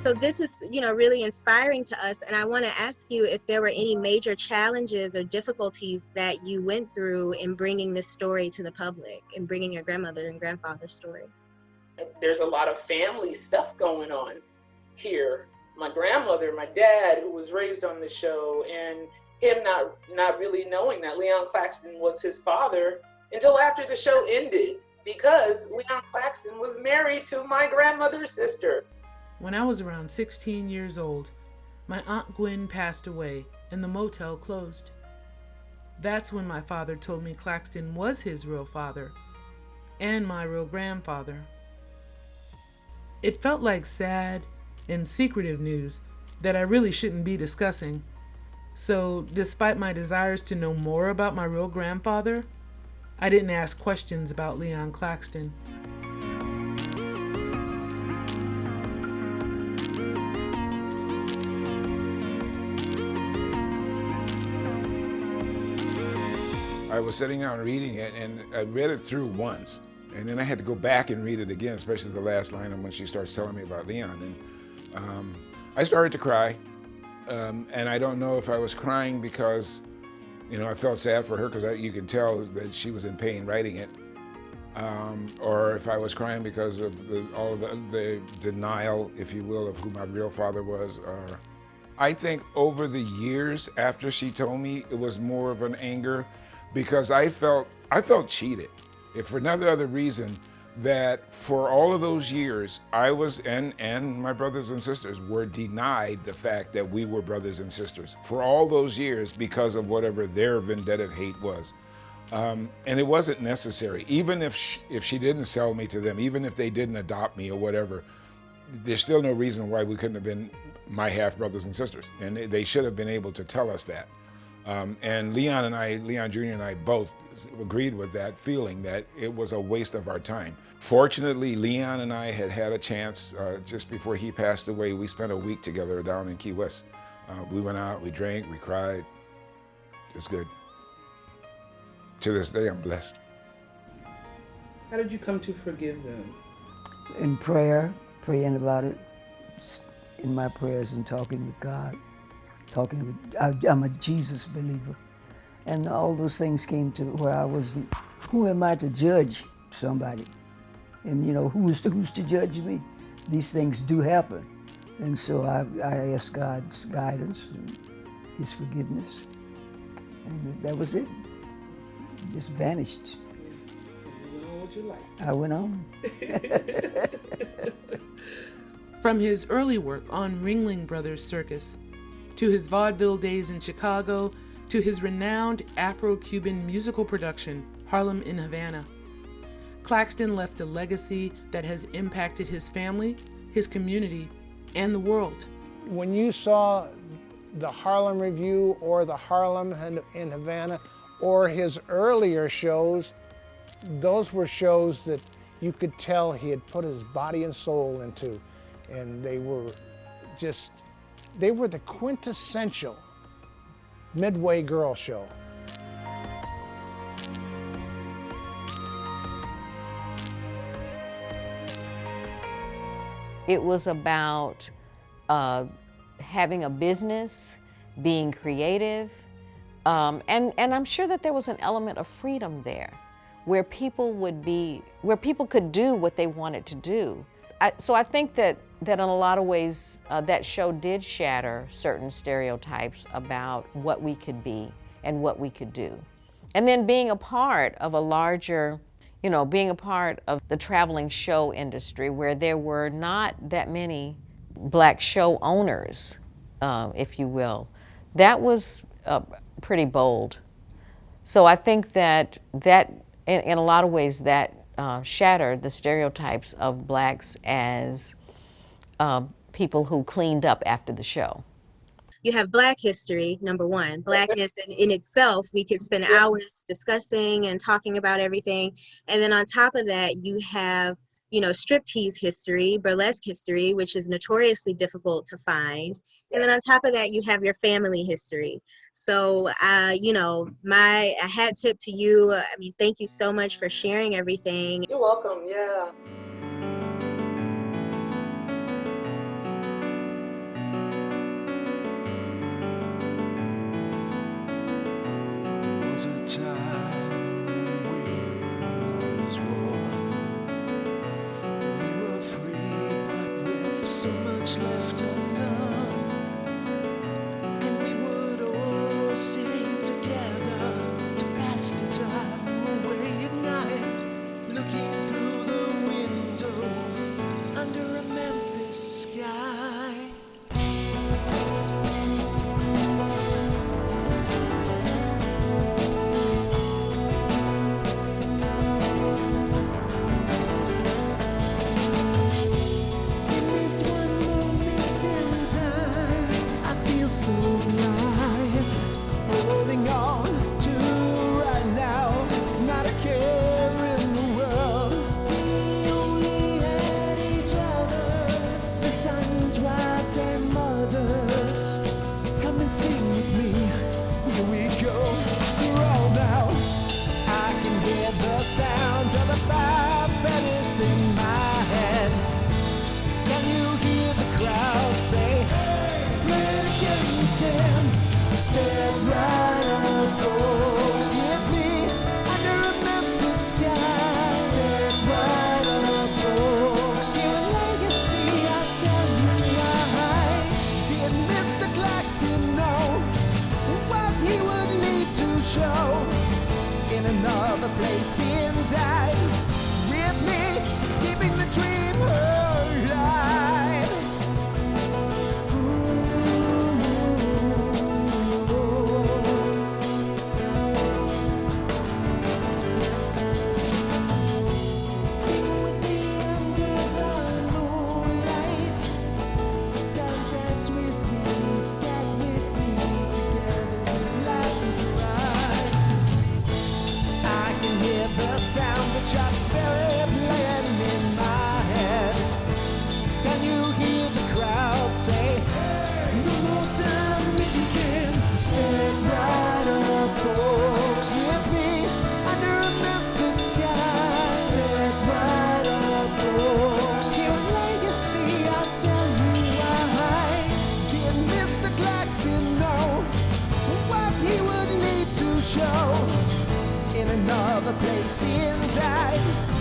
So this is, really inspiring to us. And I want to ask you if there were any major challenges or difficulties that you went through in bringing this story to the public and bringing your grandmother and grandfather's story. There's a lot of family stuff going on here. My grandmother, my dad, who was raised on the show, and him not really knowing that Leon Claxton was his father until after the show ended, because Leon Claxton was married to my grandmother's sister. When I was around 16 years old, my Aunt Gwen passed away and the motel closed. That's when my father told me Claxton was his real father and my real grandfather. It felt like sad and secretive news that I really shouldn't be discussing. So, despite my desires to know more about my real grandfather, I didn't ask questions about Leon Claxton. I was sitting down reading it, and I read it through once, and then I had to go back and read it again, especially the last line when she starts telling me about Leon. And I started to cry, and I don't know if I was crying because, I felt sad for her, because you could tell that she was in pain writing it, or if I was crying because of all the denial, if you will, of who my real father was. I think over the years after she told me, it was more of an anger, because I felt cheated, if for no other reason, that for all of those years, I was, and my brothers and sisters were denied the fact that we were brothers and sisters for all those years because of whatever their vendetta hate was. And it wasn't necessary. Even if she didn't sell me to them, even if they didn't adopt me or whatever, there's still no reason why we couldn't have been my half brothers and sisters. And they should have been able to tell us that. And Leon Jr. and I both agreed with that feeling, that it was a waste of our time. Fortunately, Leon and I had a chance just before he passed away. We spent a week together down in Key West. We went out, we drank, we cried. It was good. To this day, I'm blessed. How did you come to forgive them? In prayer, praying about it, in my prayers and talking with God. I'm a Jesus believer. And all those things came to where I wasn't, who am I to judge somebody? And who's to judge me? These things do happen. And so I asked God's guidance and His forgiveness. And that was it. It just vanished. I went on. From his early work on Ringling Brothers Circus, to his vaudeville days in Chicago, to his renowned Afro-Cuban musical production, Harlem in Havana, Claxton left a legacy that has impacted his family, his community, and the world. When you saw the Harlem Revue or the Harlem in Havana or his earlier shows, those were shows that you could tell he had put his body and soul into, and they were the quintessential Midway girl show. It was about having a business, being creative, and I'm sure that there was an element of freedom there, where people could do what they wanted to do. So I think that in a lot of ways, that show did shatter certain stereotypes about what we could be and what we could do. And then being a part of a larger, being a part of the traveling show industry, where there were not that many Black show owners, if you will, that was pretty bold. So I think that in a lot of ways that shattered the stereotypes of Blacks as people who cleaned up after the show. You have Black history, number one. Blackness in itself, we could spend hours discussing and talking about everything. And then on top of that, you have, striptease history, burlesque history, which is notoriously difficult to find. And then on top of that, you have your family history. So, my hat tip to you. Thank you so much for sharing everything. You're welcome, yeah. was a time when we not as one. We were free, but with so much left undone. And we would all sing together to pass the time away at night, looking through the window under a Memphis sky. So alive, holding on to right now, not a care in the world. We only had each other, the sons, wives, and mothers. Come and sing with me, here we go, roll now. I can hear the sound of the five pennies in my hand. Can you hear the crowd say, hey? Step right up, folks, with me under a Memphis sky. Step right up, folks. Your legacy, I tell you why. Did Mr. Claxton know what he would need to show in another place in time? With me, keeping the dream alive. The sound of Chuck Berry playing in my head. Can you hear the crowd say, hey, no more time if you can. Step right up, folks, with me under a Memphis sky. Step right up, folks. Your legacy, I'll tell you why. Did Mr. Claxton know what he would need to show in another place in time?